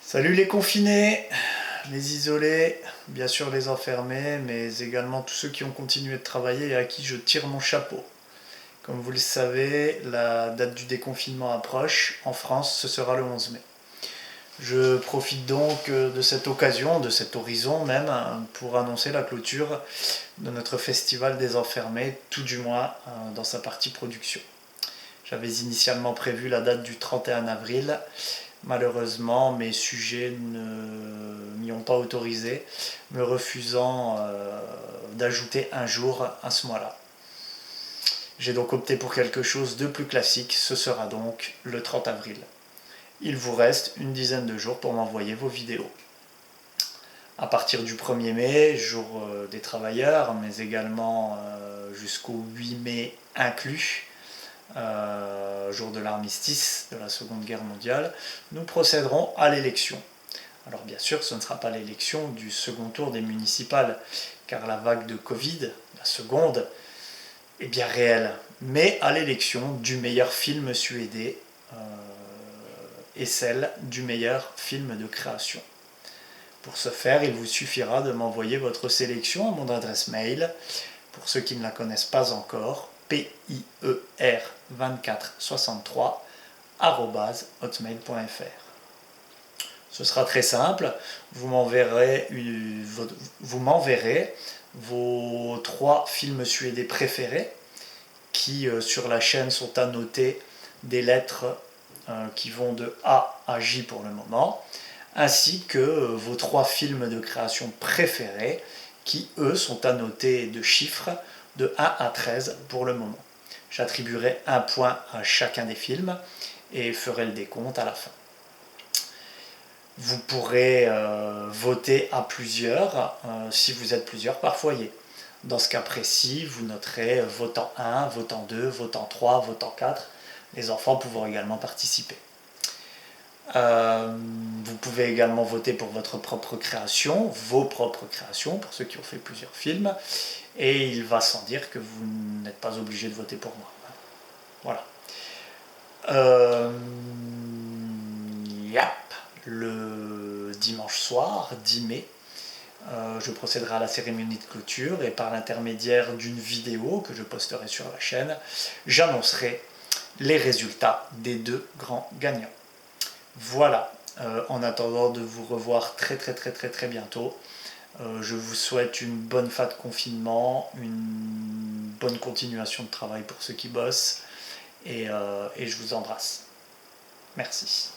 Salut les confinés, les isolés, bien sûr les enfermés, mais également tous ceux qui ont continué de travailler et à qui je tire mon chapeau. Comme vous le savez, la date du déconfinement approche. En France, ce sera le 11 mai. Je profite donc de cette occasion, de cet horizon même, pour annoncer la clôture de notre festival des enfermés, tout du moins dans sa partie production. J'avais initialement prévu la date du 31 avril. Malheureusement, mes sujets ne m'y ont pas autorisé, me refusant d'ajouter un jour à ce mois-là. J'ai donc opté pour quelque chose de plus classique, ce sera donc le 30 avril. Il vous reste une dizaine de jours pour m'envoyer vos vidéos. À partir du 1er mai, jour des travailleurs, mais également jusqu'au 8 mai inclus, jour de l'armistice de la Seconde Guerre mondiale, nous procéderons à l'élection. Alors bien sûr, ce ne sera pas l'élection du second tour des municipales, car la vague de Covid, la seconde, est bien réelle, mais à l'élection du meilleur film suédais et celle du meilleur film de création. Pour ce faire, il vous suffira de m'envoyer votre sélection à mon adresse mail, pour ceux qui ne la connaissent pas encore, pier2463@hotmail.fr. Ce sera très simple, vous m'enverrez vos 3 films suédais préférés qui sur la chaîne sont annotés des lettres qui vont de A à J pour le moment, ainsi que vos 3 films de création préférés qui eux sont annotés de chiffres de 1 à 13 pour le moment. J'attribuerai un point à chacun des films et ferai le décompte à la fin. Vous pourrez voter à plusieurs si vous êtes plusieurs par foyer. Dans ce cas précis, vous noterez votant 1, votant 2, votant 3, votant 4. Les enfants pourront également participer. Vous pouvez également voter pour votre propre création, vos propres créations, pour ceux qui ont fait plusieurs films. Et il va sans dire que vous n'êtes pas obligé de voter pour moi. Voilà. Le dimanche soir, 10 mai, je procéderai à la cérémonie de clôture et par l'intermédiaire d'une vidéo que je posterai sur la chaîne, j'annoncerai les résultats des 2 grands gagnants. Voilà, en attendant de vous revoir très bientôt, je vous souhaite une bonne fin de confinement, une bonne continuation de travail pour ceux qui bossent et je vous embrasse. Merci.